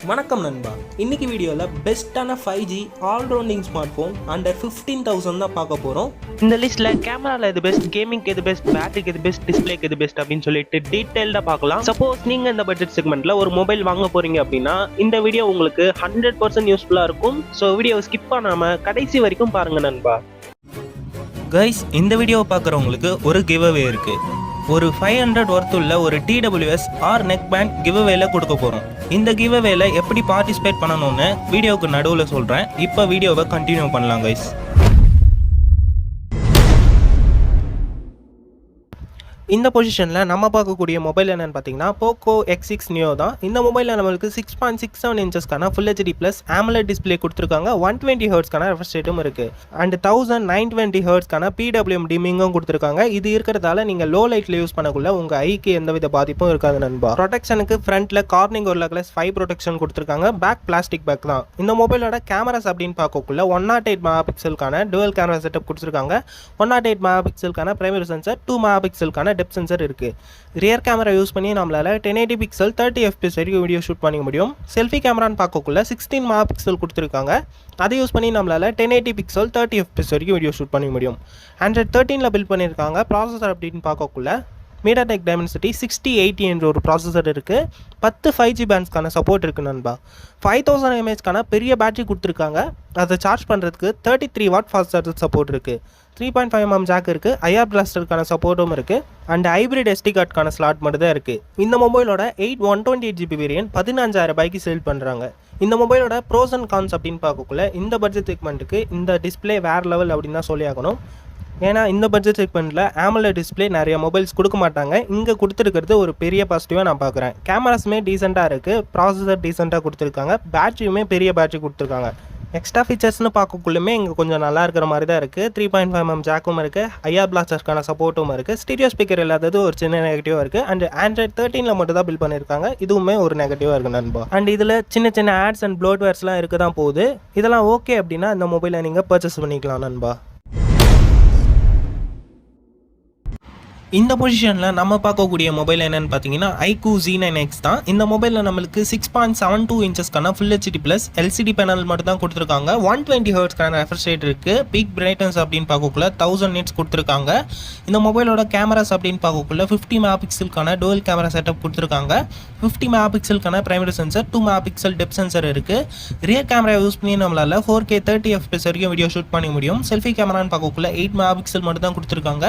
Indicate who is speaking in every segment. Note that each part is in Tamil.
Speaker 1: வணக்கம் நண்பா. இன்னைக்கு வீடியோவில் பெஸ்ட்டான 5G all-rounding smart phone under 15,000 தான் பார்க்க போகிறோம்.
Speaker 2: இந்த லிஸ்ட்டில் கேமராவில் எது பெஸ்ட், கேமிங்க்கு எது பெஸ்ட், பேட்டரிக்கு எது பெஸ்ட், டிஸ்பிளேக்கு எது பெஸ்ட் அப்படின்னு சொல்லிட்டு டீட்டெயில்டாக பார்க்கலாம். சப்போஸ் நீங்கள் இந்த பட்ஜெட் செக்மெண்ட்டில் ஒரு மொபைல் வாங்க போகிறீங்க அப்படின்னா இந்த வீடியோ உங்களுக்கு 100% யூஸ்ஃபுல்லாக இருக்கும். ஸோ வீடியோவை ஸ்கிப் பண்ணாமல் கடைசி வரைக்கும் பாருங்கள் நண்பா.
Speaker 1: கைஸ், இந்த வீடியோவை பார்க்குறவங்களுக்கு ஒரு கிவ் அவே இருக்குது. ஒரு 500 ஒர்த் உள்ள ஒரு TWS or neckband give அவேல கொடுக்க போகிறோம். இந்த கிவ் அவேல எப்படி பார்ட்டிசிபேட் பண்ணணும்னு வீடியோவுக்கு நடுவில் சொல்கிறேன். இப்போ வீடியோவை கண்டினியூ பண்ணலாம் கைஸ். இந்த பொசிஷனில் நம்ம பார்க்கக்கூடிய மொபைல் என்னென்னு பார்த்தீங்கன்னா போக்கோ X6 நியோ தான். இந்த மொபைலில் நம்மளுக்கு 6.67 இன்ச்சஸ்க்கான full HD plus AMOLED display கொடுத்துருக்காங்க. 120 ஹெர்ட்ஸ்க்கான ரெஃப்ரெஷ் ரேட்டும் இருக்குது. அண்ட் 1920 ஹெர்ட்ஸ்க்கான PWM டிமிங்கும் கொடுத்துருக்காங்க. இது இருக்கிறதால நீங்கள் லோ லைட்டில் யூஸ் பண்ணக்குள்ள உங்கள் ஐக்கு எந்தவித பாதிப்பும் இருக்காது நண்பா. ப்ரொடெக்ஷனுக்கு ஃப்ரண்ட்டில் கார்னிங் ஒரு கிளாஸ் 5 ப்ரொடெக்ஷன் கொடுத்துருக்காங்க. பேக் பிளாஸ்டிக் பேக் தான். இந்த மொபைலோட கேமராஸ் அப்படின்னு பார்க்கக்குள்ள 108 மெகா பிக்சலுக்கான டுவல் கேமரா செட்டப் கொடுத்துருக்காங்க. 108 மெகா பிக்சலுக்கான பிரைமரி சென்சர், 2 மெகா பிக்சலுக்கான டெப்த் சென்சர் இருக்கு. ரியர் கேமரா யூஸ் பண்ணி நம்மளால 1080 பிக்சல் 30 fps வரைக்கும் வீடியோ ஷூட் பண்ணிக்க முடியும். செல்ஃபி கேமரான்னு பார்க்கக்குள்ள 16 மெகா பிக்சல் கொடுத்துருக்காங்க. அதை யூஸ் பண்ணி நம்மளால 1080 பிக்சல் 30 fps வரைக்கும் வீடியோ ஷூட் பண்ணிக்க முடியும். Android 13ல பில்ட் பண்ணியிருக்காங்க. ப்ராசஸர் அப்படின்னு பார்க்கக்குள்ள MediaTek Dimensity 6080 என்ற ஒரு ப்ராசஸர் இருக்குது. 10 5G பேண்ட்ஸ்க்கான சப்போர்ட் இருக்குது நண்பா. 5000 mAhக்கான பெரிய பேட்டரி கொடுத்துருக்காங்க. அதை சார்ஜ் பண்ணுறதுக்கு 33 வாட் ஃபாஸ்ட் சார்ஜர் சப்போர்ட் இருக்குது. 3.5mm ஜாக் இருக்குது. IR பிளாஸ்டருக்கான சப்போர்ட்டும் இருக்குது. அண்ட் ஹைப்ரிட் SD கார்டுக்கான ஸ்லாட் மட்டும் தான் இருக்குது. இந்த மொபைலோட 128GB வேரியன்ட் 15,000 ரூபாய்க்கு சேல் பண்ணுறாங்க. இந்த மொபைலோட ப்ரோஸ் அண்ட் கான்ஸ் அப்படின்னு பார்க்கக்குள்ள இந்த பட்ஜெட் செக்மெண்ட்டுக்கு இந்த டிஸ்பிளே வேறு லெவல் அப்படின்னு தான் சொல்லி ஆகணும். ஏன்னா இந்த பட்ஜெட் செக்மெண்ட்டில் AMOLED டிஸ்பிளே நிறைய மொபைல்ஸ் கொடுக்க மாட்டாங்க. இங்கே கொடுத்துருக்கிறது ஒரு பெரிய பாசிட்டிவாக நான் பார்க்குறேன். கேமராஸுமே டீசெண்டாக இருக்குது. ப்ராசஸர் டீசெண்டாக கொடுத்துருக்காங்க. பேட்டரியுமே பெரிய பேட்டரி கொடுத்துருக்காங்க. எக்ஸ்ட்ரா ஃபீச்சர்ஸ்னு பார்க்கக்குள்ளுமே இங்கே கொஞ்சம் நல்லா இருக்கிற மாதிரி தான் இருக்குது. 3.5mm ஜாக்கும் இருக்குது. IR பிளாஸ்டர்க்கான சப்போர்ட்டும் இருக்குது. ஸ்டீரியோ ஸ்பீக்கர் இல்லாதது ஒரு சின்ன நெகட்டிவாக இருக்குது. அண்ட் Android 13ல மட்டும் தான் பில்ட் பண்ணியிருக்காங்க. இதுவுமே ஒரு நெகட்டிவாக இருக்குது நண்பா. அண்ட் இதில் சின்ன சின்ன ஆட்ஸ் அண்ட் ப்ளோட்வேர்ஸ்லாம் இருக்க தான் போகுது. இதெல்லாம் ஓகே அப்படின்னா இந்த மொபைலை நீங்கள் பர்ச்சேஸ் பண்ணிக்கலாம் நண்பா. இந்த பொசிஷனில் நம்ம பார்க்கக்கூடிய மொபைல் என்னென்னு பார்த்தீங்கன்னா iQOO Z9X தான். இந்த மொபைலில் நம்மளுக்கு 6.72 இன்ச்சஸ்க்கான full HD plus LCD panel மட்டும் தான் கொடுத்துருக்காங்க. 120 ஹெர்ட்ஸ்க்கான ரெஃப்ரெஷ் ரேட் இருக்குது. பீக் பிரைட்னஸ் அப்படின்னு பார்க்கக்குள்ள 1000 nits கொடுத்துருக்காங்க. இந்த மொபைலோட கேமராஸ் அப்படின்னு பார்க்கக்குள்ள 50 மெகா பிக்சலுக்கான டுவல் கேமரா செட்டப் கொடுத்துருக்காங்க. 50 மெகா பிக்சலுக்கான primary sensor, 2 mega pixel depth sensor இருக்குது. ரியர் கேமரா யூஸ் பண்ணி நம்மளால் 4K 30 fps வரைக்கும் வீடியோ ஷூட் பண்ண முடியும். செல்ஃபி கேமரான்னு பார்க்கக்குள்ள 8 மெகா பிக்சல் மட்டும் தான் கொடுத்துருக்காங்க.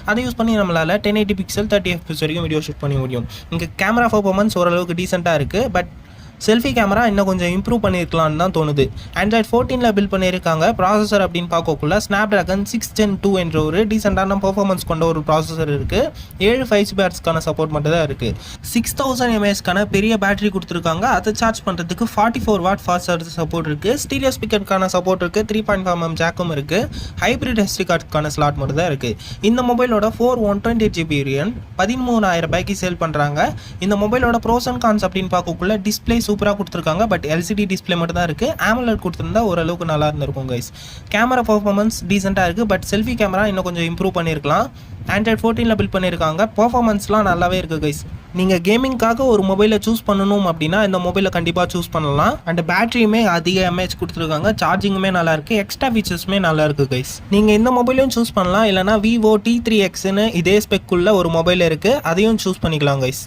Speaker 1: அதை யூஸ் பண்ணி நம்மளால் 1080 பிக்சல் 30 fps வரைக்கும் வீடியோ ஷூட் பண்ண முடியும். இங்கே கேமரா பர்ஃபார்மன்ஸ் ஓரளவுக்கு டீசெண்டாக இருக்குது. பட் செல்ஃபி கேமரா இன்னும் கொஞ்சம் இம்ப்ரூவ் பண்ணியிருக்கலான்னு தான் தோணுது. Android 14ல பில்ட் பண்ணியிருக்காங்க. ப்ராசஸர் அப்படின்னு பார்க்கக்குள்ள Snapdragon 6 Gen 2 என்ற ஒரு டீசெண்டான பர்ஃபார்மன்ஸ் கொண்ட ஒரு ப்ராசஸர் இருக்குது. 7 5G பேட்ஸ்க்கான சப்போர்ட் மட்டும் தான் இருக்குது. 6000 mAhக்கான பெரிய பேட்டரி கொடுத்துருக்காங்க. அதை சார்ஜ் பண்ணுறதுக்கு 44 வாட் ஃபாஸ்ட் சார்ஜர் சப்போர்ட் இருக்குது. ஸ்டீரியோ ஸ்பீக்கருக்கான சப்போர்ட் இருக்குது. 3.5mm ஜாக்கும் இருக்குது. ஹைப்ரிட் SD கார்டுக்கான ஸ்லாட் மட்டும் தான் இருக்குது. இந்த மொபைலோட 128GB வேரியன்ட் 13,000 ரூபாய்க்கு சேல் பண்ணுறாங்க. இந்த மொபைலோட ப்ரோஸ் அண்ட் கான்ஸ் அப்படின்னு பார்க்கக்குள்ள டிஸ்பிளே சூப்பராக கொடுத்துருக்காங்க. பட் LCD டிஸ்பிளே மட்டும் தான் இருக்குது. AMOLED கொடுத்துருந்தா ஓரளவுக்கு நல்லா இருந்திருக்கும் கைஸ். கேமரா பர்ஃபார்மன்ஸ் டீசெண்டாக இருக்குது. பட் செல்ஃபி கேமரா இன்னும் கொஞ்சம் இம்ப்ரூவ் பண்ணியிருக்கலாம். Android 14ல பில்ட் பண்ணியிருக்காங்க. பர்ஃபார்மன்ஸ்லாம் நல்லாவே இருக்குது கைஸ். நீங்கள் கேமிங்காக ஒரு மொபைலை சூஸ் பண்ணணும் அப்படின்னா இந்த மொபைலை கண்டிப்பாக சூஸ் பண்ணலாம். அண்ட் பேட்டரியுமே அதிக mAh கொடுத்துருக்காங்க. சார்ஜிங்குமே நல்லா இருக்குது. எக்ஸ்ட்ரா ஃபீச்சர்ஸுமே நல்லா இருக்குது கைஸ். நீங்கள் இந்த மொபைலையும் சூஸ் பண்ணலாம். இல்லைனா Vivo T3Xன்னு இதே ஸ்பெக்குள்ள ஒரு மொபைல் இருக்குது. அதையும் சூஸ் பண்ணிக்கலாம் கைஸ்.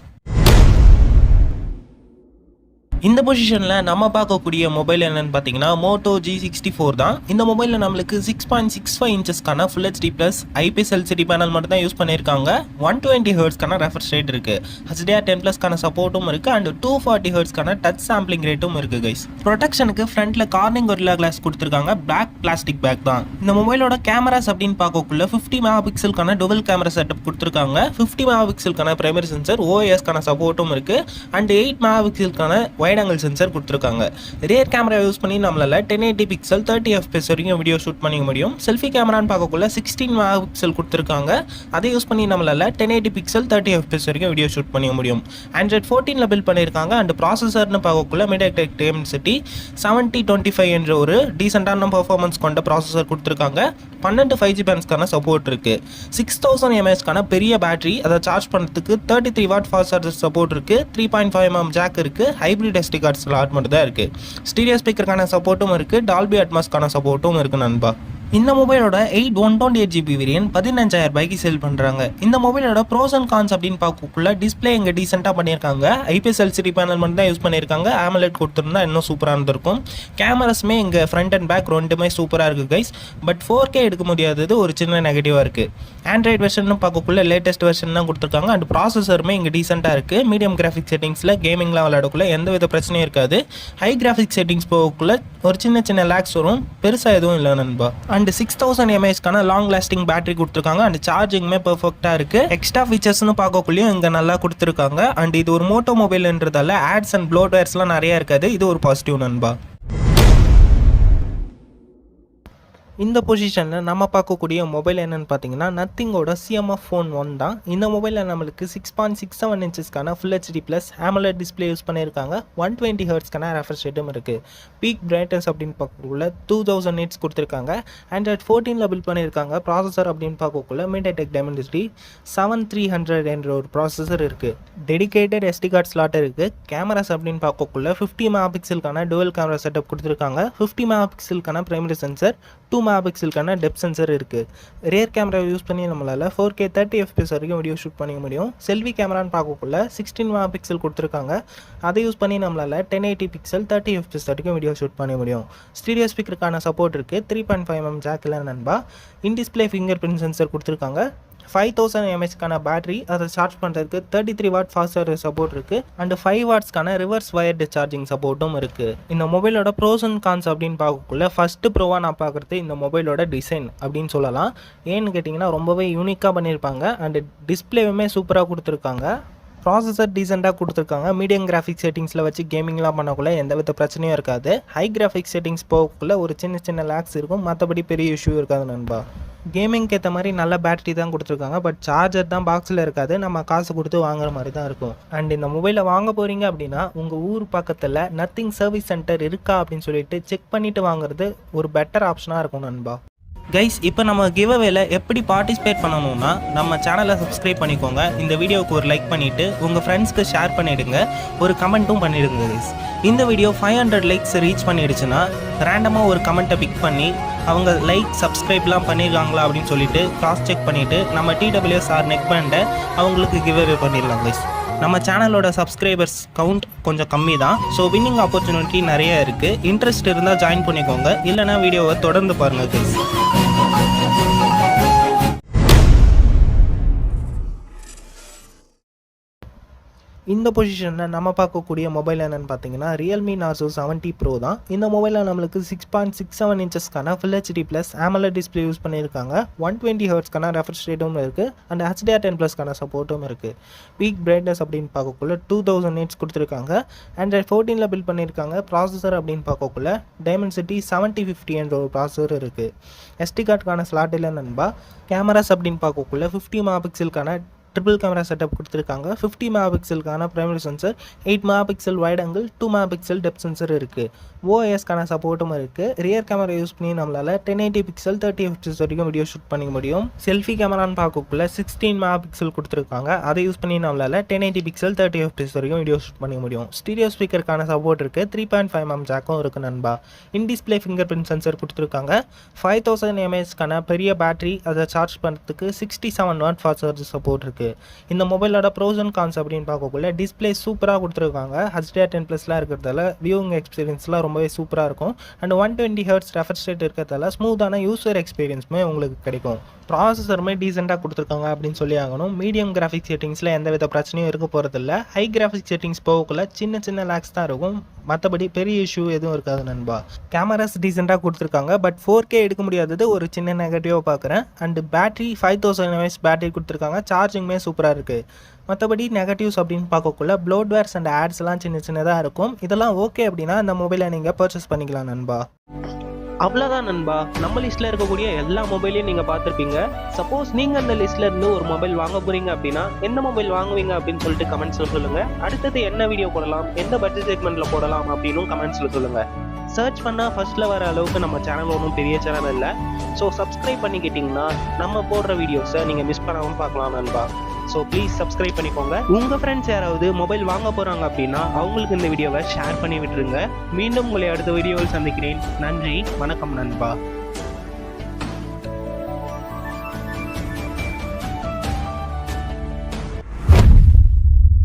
Speaker 1: இந்த பொசிஷனில் நம்ம பார்க்கக்கூடிய மொபைல் என்னென்னு பார்த்தீங்கன்னா Moto G64 தான். இந்த மொபைலில் நம்மளுக்கு 6.65 இன்ச்சஸ்க்கான full HD plus IPS LCD panel மட்டும் தான் யூஸ் பண்ணியிருக்காங்க. 120 ஹெர்ட்ஸ்க்கான ரெஃப்ரெஷ் ரேட் இருக்குது. HDR10+க்கான சப்போர்ட்டும் இருக்குது. அண்ட் 240 ஹெர்ட்ஸ்க்கான டச் சாம்பிளிங் ரேட்டும் இருக்குது கைஸ். ப்ரொடெக்ஷனுக்கு ஃப்ரண்ட்டில் கார்னிங் ஒரு கிளாஸ் கொடுத்துருக்காங்க. பிளாக் பிளாஸ்டிக் பேக் தான். இந்த மொபைலோட கேமராஸ் அப்படின்னு பார்க்கக்குள்ள 50 மெகா பிக்சலுக்கான டுவல் கேமரா செட்டப் கொடுத்துருக்காங்க. 50 மெகா பிக்சலுக்கான பிரைமரி சென்சர், OISக்கான சப்போர்ட்டும் இருக்குது. அண்ட் 8 மெகா பிக்சலுக்கான வைட் ஆங்கிள் சென்சர் கொடுத்துருக்காங்க. ரியர் கேமரா யூஸ் பண்ணி நம்மளால 1080 பிக்சல் 30 fps வரைக்கும் வீடியோ ஷூட் பண்ணிக்க முடியும். செல்ஃபி கேமரான்னு பார்க்கக்குள்ள 16 மெகா பிக்சல் கொடுத்துருக்காங்க. அதை யூஸ் பண்ணி நம்மளால 1080 பிக்சல் 30 fps வரைக்கும் வீடியோ ஷூட் பண்ணிக்க முடியும். Android 14ல பில்ட் பண்ணியிருக்காங்க. அண்ட் ப்ராசஸர்னு பார்க்கக்குள்ள MediaTek Dimensity 7025 என்ற ஒரு டீசெண்டான பர்ஃபார்மன்ஸ் கொண்ட ப்ராசஸர் கொடுத்துருக்காங்க. 12 5G பேண்ட்ஸ்க்கான சப்போர்ட் இருக்குது. 6000 mAhக்கான பெரிய பேட்டரி, அதை சார்ஜ் பண்ணுறதுக்கு 33 வாட் ஃபாஸ்ட் சார்ஜர் சப்போர்ட் இருக்குது. 3.5mm ஜாக் இருக்குது. ஹைப்ரிட் SD கார்டு ஸ்லாட் மட்டும் தான் இருக்குது. ஸ்டீரியோ ஸ்பீக்கருக்கான சப்போர்ட்டும் இருக்குது, டால்பி அட்மாஸ்க்கான சப்போர்ட்டும் இருக்குது நண்பா. இந்த மொபைலோட 128GB வேரியன்ட் 15,000 ரூபாய்க்கு சேல் பண்ணுறாங்க. இந்த மொபைலோட ப்ரோஸ் அண்ட் கான்ஸ் அப்படின்னு பார்க்கக்குள்ள டிஸ்பிளே இங்கே டீசெண்டாக பண்ணியிருக்காங்க. IPS LCD பேனல் மட்டும் தான் யூஸ் பண்ணியிருக்காங்க. AMOLED கொடுத்துருந்தா இன்னும் சூப்பராக இருந்திருக்கும். கேமராஸுமே இங்கே ஃப்ரண்ட் அண்ட் பேக் ரெண்டுமே சூப்பராக இருக்குது கைஸ். பட் 4K எடுக்க முடியாதது ஒரு சின்ன நெகட்டிவாக இருக்குது. ஆண்ட்ராய்டு வெர்ஷன் பார்க்கக்குள்ள லேட்டஸ்ட் வெர்ஷன் தான் கொடுத்துருக்காங்க. அண்ட் ப்ராசஸருமே இங்கே டீசெண்டாக இருக்குது. மீடியம் கிராஃபிக் செட்டிங்ஸில் கேமிங்லாம் விளையாடக்குள்ள எந்த வித பிரச்சனையும் இருக்காது. ஹை கிராஃபிக் செட்டிங்ஸ் போகக்குள்ள ஒரு சின்ன லேக்ஸ் வரும், பெருசாக எதுவும் இல்லை நண்பா. அண்ட் 6000 mAhக்கான லாங் லாஸ்டிங் பேட்டரி கொடுத்துருக்காங்க. அண்ட் சார்ஜிங்குமே பெர்ஃபெக்டாக இருக்குது. எக்ஸ்ட்ரா ஃபீச்சர்ஸ்னு பார்க்கக்குள்ளேயும் இங்கே நல்லா கொடுத்துருக்காங்க. அண்ட் இது ஒரு மோட்டோ மொபைல்ன்றதால ஆட்ஸ் அண்ட் ப்ளோட்வேர்ஸ்லாம் நிறையா இருக்காது. இது ஒரு பாசிட்டிவ் நண்பா. இந்த பொசிஷனில் நம்ம பார்க்கக்கூடிய மொபைல் என்னென்னு பார்த்தீங்கன்னா நத்திங்கோட CMF Phone 1 தான். இந்த மொபைலில் நம்மளுக்கு 6.67 இன்ச்சஸ்க்கான full HD plus AMOLED display use பண்ணியிருக்காங்க. 120 ஹெர்ட்ஸ்க்கான ரெஃப்ரெஷ் ரேட்டும் இருக்குது. பீக் பிரைட்னஸ் அப்படின்னு பார்க்கக்குள்ள 2000 nits கொடுத்துருக்காங்க. Android 14 பில்ட் பண்ணியிருக்காங்க. ப்ராசஸர் அப்படின்னு பார்க்கக்குள்ள MediaTek Dimensity 7300 என்ற ஒரு ப்ராசஸர் இருக்குது. டெடிகேட்டட் SD கார்டு ஸ்லாட் இருக்குது. கேமராஸ் அப்படின்னு பார்க்கக்குள்ள 50 மெகாபிக்சலுக்கான டுவல் கேமரா செட்டப் கொடுத்துருக்காங்க. 50 மெகாபிக்சலுக்கான பிரைமரி சென்சர், 2 மெகாபிக்சலுக்கான டெப்த் சென்சர் இருக்குது. ரியர் கேமரா யூஸ் பண்ணி நம்மளால் 4K 30 FPS வரைக்கும் வீடியோ ஷூட் பண்ணிக்க முடியும். செல்ஃபி கேமரான்னு பார்க்கக்குள்ள 16 மெகாபிக்சல் கொடுத்துருக்காங்க. அதை யூஸ் பண்ணி நம்மளால் 1080 பிக்சல் 30 FPS வரைக்கும் வீடியோ ஷூட் பண்ண முடியும். ஸ்டீரியோ ஸ்பீக்கருக்கான சப்போர்ட் இருக்குது. 3.5mm ஜாக் இல்லை நண்பா. In display finger print sensor கொடுத்துருக்காங்க. 5000 mAhக்கான பேட்டரி, அதை சார்ஜ் பண்ணுறதுக்கு 33 வாட் ஃபாஸ்ட் சார்ஜர் சப்போர்ட் இருக்குது. அண்ட் 5 வாட்ஸ்க்கான ரிவர்ஸ் வயர்டு சார்ஜிங் சப்போர்ட்டும் இருக்குது. இந்த மொபைலோட ப்ரோஸ் அண்ட் கான்ஸ் அப்படின்னு பார்க்கக்குள்ள ஃபஸ்ட்டு ப்ரோவாக நான் பார்க்குறது இந்த மொபைலோட டிசைன் அப்படின்னு சொல்லலாம். ஏன்னு கேட்டிங்கன்னா ரொம்பவே யூனிக்காக பண்ணியிருப்பாங்க. அண்ட் டிஸ்பிளேவுமே சூப்பராக கொடுத்துருக்காங்க. ப்ராசஸர் டீசெண்டாக கொடுத்துருக்காங்க. மீடியம் கிராஃபிக் செட்டிங்ஸில் வச்சு கேமிங்லாம் பண்ணக்குள்ள எந்த வித பிரச்சனையும் இருக்காது. ஹை கிராஃபிக் செட்டிங்ஸ் போகக்குள்ள ஒரு சின்ன லேக்ஸ் இருக்கும், மற்றபடி பெரிய இஷ்யூ இருக்காது நண்பா. கேமிங்க்கு ஏற்ற மாதிரி நல்ல பேட்டரி தான் கொடுத்துருக்காங்க. பட் சார்ஜர் தான் பாக்ஸில் இருக்காது, நம்ம காசு கொடுத்து வாங்குற மாதிரி தான் இருக்கும். அண்ட் இந்த மொபைலை வாங்க போகிறீங்க அப்படின்னா உங்கள் ஊர் பக்கத்தில் நத்திங் சர்வீஸ் சென்டர் இருக்கா அப்படின்னு சொல்லிட்டு செக் பண்ணிவிட்டு வாங்குறது ஒரு பெட்டர் ஆப்ஷனாக இருக்கும் நண்பா. கைஸ், இப்போ நம்ம கிவ் அவேல எப்படி பார்ட்டிசிபேட் பண்ணணும்னா நம்ம சேனலை சப்ஸ்கிரைப் பண்ணிக்கோங்க. இந்த வீடியோவுக்கு ஒரு லைக் பண்ணிவிட்டு உங்கள் ஃப்ரெண்ட்ஸ்க்கு ஷேர் பண்ணிவிடுங்க, ஒரு கமெண்ட்டும் பண்ணிவிடுங்க கைஸ். இந்த வீடியோ 500 லைக்ஸ் ரீச் பண்ணிடுச்சுன்னா ரேண்டமாக ஒரு கமெண்ட்டை பிக் பண்ணி அவங்க லைக் சப்ஸ்கிரைப்லாம் பண்ணியிருக்காங்களா அப்படின்னு சொல்லிட்டு கிராஸ் செக் பண்ணிவிட்டு நம்ம TWSR நெக் பேண்டை அவங்களுக்கு கிவ் அவே பண்ணிடலாம் கைஸ். நம்ம சேனலோட சப்ஸ்கிரைபர்ஸ் கவுண்ட் கொஞ்சம் கம்மி தான். ஸோ வின்னிங் ஆப்பர்ச்சுனிட்டி நிறைய இருக்குது. இன்ட்ரெஸ்ட் இருந்தால் ஜாயின் பண்ணிக்கோங்க, இல்லைனா வீடியோவை தொடர்ந்து பாருங்கள் கைஸ். இந்த பொசிஷனில் நம்ம பார்க்கக்கூடிய மொபைல் என்னென்னு பார்த்தீங்கன்னா Realme Narzo 70 Pro தான். இந்த மொபைலில் நம்மளுக்கு 6.67 இன்ச்சஸ்க்கான full HD plus AMOLED display use பண்ணியிருக்காங்க. 120 ஹெர்ட்ஸ்க்கான ரெஃப்ரெஷ் ரேட்டும் இருக்குது. அண்ட் HDR10+க்கான சப்போர்ட்டும் இருக்குது. பீக் பிரைட்னஸ் அப்படின்னு பார்க்கக்குள்ள 2000 nits கொடுத்துருக்காங்க. Android 14 பில்ட் பண்ணியிருக்காங்க. ப்ராசஸர் அப்படின்னு பார்க்கக்குள்ள Dimensity 7050 என்ற ஒரு ப்ராசஸர் இருக்குது. SD கார்டுக்கான ஸ்லாட் இல்லை நண்பா. கேமராஸ் அப்படின்னு பார்க்கக்குள்ள 50 மெகாபிக்சலுக்கான ட்ரிபிள் கேமரா செட்டப் கொடுத்துருக்காங்க. 50 மெகாபிக்சலுக்கான primary sensor, 8 megapixel wide angle, 2 megapixel depth sensor இருக்குது. OISக்கான சப்போர்ட்டும் இருக்குது. ரியர் கேமரா யூஸ் பண்ணி நம்மளால் 1080 பிக்சல் 30 FPS வரைக்கும் வீடியோ ஷூட் பண்ணிக்க முடியும். செல்ஃபி கேமரான்னு பார்க்கக்குள்ள 16 மெகாபிக்சல் கொடுத்துருக்காங்க. அதை யூஸ் பண்ணி நம்மளால் 1080 பிக்சல் 30 FPS வரைக்கும் வீடியோ ஷூட் பண்ணிக்க முடியும். ஸ்டீரியோ ஸ்பீக்கருக்கான சப்போர்ட் இருக்குது. 3.5mm ஜாக்கும் இருக்குது நண்பா. In display finger print sensor கொடுத்துருக்காங்க. 5000 mAhக்கான பெரிய பேட்டரி, அதை சார்ஜ் பண்ணுறதுக்கு 67 வாட் ஃபாஸ்ட் சார்ஜ் சப்போர்ட் இருக்குது. இந்த மொபைலோட ப்ரோஸ் அண்ட் கான்ஸ் அப்படின்னு பார்க்கக்குள்ள டிஸ்பிளே சூப்பராக கொடுத்துருக்காங்க. HDR10+லாம் இருக்கிறதால வியூவிங் எக்ஸ்பீரியன்ஸ்லாம் ரொம்பவே சூப்பராக இருக்கும். அண்ட் 120 ஹெர்ட்ஸ் ரெஃப்ரெஷ் ரேட் இருக்கிறதால ஸ்மூத்தான யூசர் எக்ஸ்பீரியன்ஸுமே உங்களுக்கு கிடைக்கும். ப்ராசஸருமே டீசெண்டாக கொடுத்துருக்காங்க அப்படின்னு சொல்லி ஆகணும். மீடியம் கிராஃபிக் செட்டிங்ஸில் எந்த வித பிரச்சனையும் இருக்க போகிறதில்ல. ஹை கிராஃபிக் செட்டிங்ஸ் போகக்குள்ள சின்ன லேக்ஸ் தான் இருக்கும், மற்றபடி பெரிய இஷ்யூ எதுவும் இருக்காது நண்பா. கேமராஸ் டீசெண்டாக கொடுத்துருக்காங்க. பட் 4K எடுக்க முடியாதது ஒரு சின்ன நெகட்டிவாக பார்க்குறேன். அண்ட் பேட்டரி 5000 mAh பேட்டரி கொடுத்துருக்காங்க. சார்ஜிங்குமே சூப்பராக இருக்குது. மற்றபடி நெகட்டிவ்ஸ் அப்படின்னு பார்க்கக்குள்ள ப்ளோட்வேர்ஸ் அண்ட் ஆட்ஸ்லாம் சின்னதாக இருக்கும். இதெல்லாம் ஓகே அப்படின்னா அந்த மொபைலை நீங்கள் பர்ச்சேஸ் பண்ணிக்கலாம் நண்பா.
Speaker 2: அவ்வளோதான் நண்பா, நம்ம லிஸ்ட்டில் இருக்கக்கூடிய எல்லா மொபைலையும் நீங்கள் பார்த்துருப்பீங்க. சப்போஸ் நீங்கள் அந்த லிஸ்ட்டில் இருந்து ஒரு மொபைல் வாங்க போகிறீங்க அப்படின்னா எந்த மொபைல் வாங்குவீங்க அப்படின்னு சொல்லிட்டு கமெண்ட்ஸில் சொல்லுங்கள். அடுத்தது என்ன வீடியோ போடலாம், எந்த பட்ஜெட் செக்மெண்ட்டில் போடலாம் அப்படின்னும் கமெண்ட்ஸில் சொல்லுங்கள். சர்ச் பண்ணால் ஃபர்ஸ்ட்டில் வர அளவுக்கு நம்ம சேனல் ஒன்றும் பெரிய சேனல் இல்லை. ஸோ சப்ஸ்கிரைப் பண்ணிக்கிட்டிங்கன்னா நம்ம போடுற வீடியோஸை நீங்கள் மிஸ் பண்ணாமல் பார்க்கலாம் நண்பா. ஸோ ப்ளீஸ் சப்ஸ்கிரைப் பண்ணிக்கோங்க. உங்க ஃப்ரெண்ட்ஸ் யாராவது மொபைல் வாங்க போறாங்க அப்படின்னா அவங்களுக்கு இந்த வீடியோவை ஷேர் பண்ணி விட்டுருங்க. மீண்டும் உங்களை அடுத்த வீடியோவில் சந்திக்கிறேன். நன்றி, வணக்கம் நண்பா.